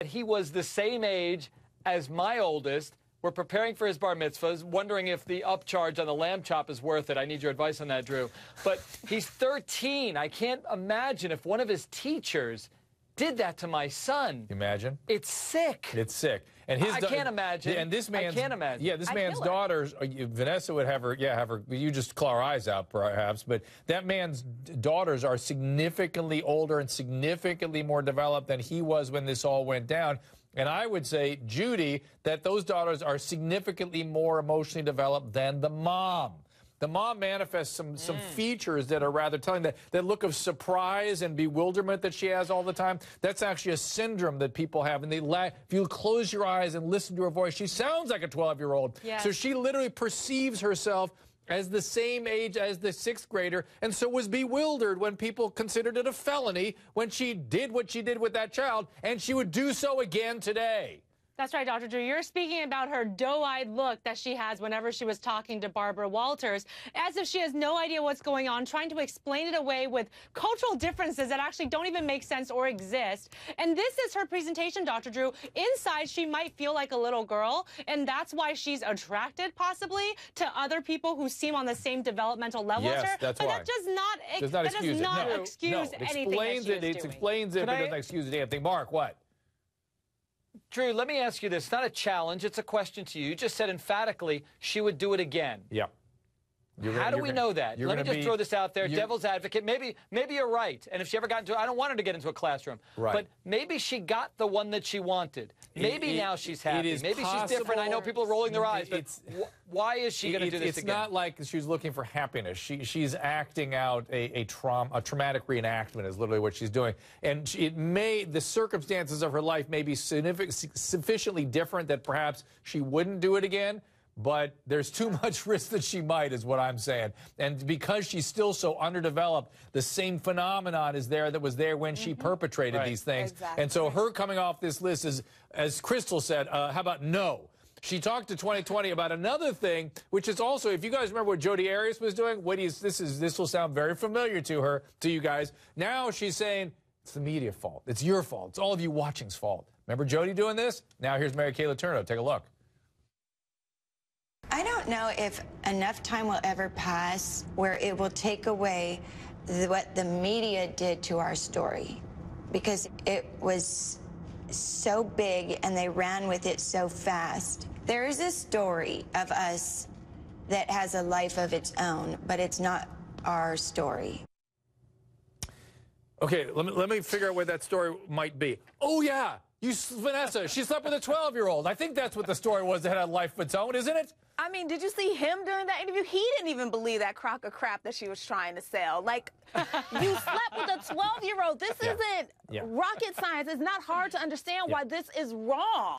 He was the same age as my oldest. We're preparing for his bar mitzvahs, wondering if the upcharge on the lamb chop is worth it. I need your advice on that, Drew. But he's 13. I can't imagine if one of his teachers did that to my son. Imagine. It's sick. It's sick. And I can't imagine. And this man's, I can't imagine. Yeah, this man's daughters, Vanessa would have her, you just claw her eyes out perhaps, but that man's daughters are significantly older and significantly more developed than he was when this all went down. And I would say, Judy, that those daughters are significantly more emotionally developed than the mom. The mom manifests some features that are rather telling. That look of surprise and bewilderment that she has all the time, that's actually a syndrome that people have. And if you close your eyes and listen to her voice, she sounds like a 12-year-old. Yes. So she literally perceives herself as the same age as the 6th grader, and so was bewildered when people considered it a felony when she did what she did with that child, and she would do so again today. That's right, Dr. Drew. You're speaking about her doe-eyed look that she has whenever she was talking to Barbara Walters, as if she has no idea what's going on, trying to explain it away with cultural differences that actually don't even make sense or exist. And this is her presentation, Dr. Drew. Inside, she might feel like a little girl, and that's why she's attracted, possibly, to other people who seem on the same developmental level as her. That's but why. that does not excuse anything that she is doing. It explains it, but it doesn't excuse it. Damn thing. Mark, what? Drew, let me ask you this. It's not a challenge. It's a question to you. You just said emphatically she would do it again. Yeah. How do we know that? Let me just throw this out there. Devil's advocate. Maybe you're right. And if she ever got into, I don't want her to get into a classroom. Right. But maybe she got the one that she wanted. Maybe now she's happy. Maybe she's different. I know people are rolling their eyes. But why is she going to do this again? It's not like she's looking for happiness. She's acting out a traumatic reenactment is literally what she's doing. And the circumstances of her life may be sufficiently different that perhaps she wouldn't do it again. But there's too much risk that she might, is what I'm saying. And because she's still so underdeveloped, the same phenomenon is there that was there when she perpetrated these things. Exactly. And so her coming off this list is, as Crystal said, how about no? She talked to 2020 about another thing, which is also, if you guys remember what Jodi Arias was doing, this will sound very familiar to you guys. Now she's saying, it's the media's fault. It's your fault. It's all of you watching's fault. Remember Jodi doing this? Now here's Mary Kay Letourneau. Take a look. I don't know if enough time will ever pass where it will take away what the media did to our story, because it was so big and they ran with it so fast. There is a story of us that has a life of its own, but it's not our story. Okay, let me figure out what that story might be. Oh, yeah, Vanessa, she slept with a 12-year-old. I think that's what the story was that had a life of its own, isn't it? I mean, did you see him during that interview? He didn't even believe that crock of crap that she was trying to sell. Like, you slept with a 12-year-old. This isn't rocket science. It's not hard to understand why this is wrong.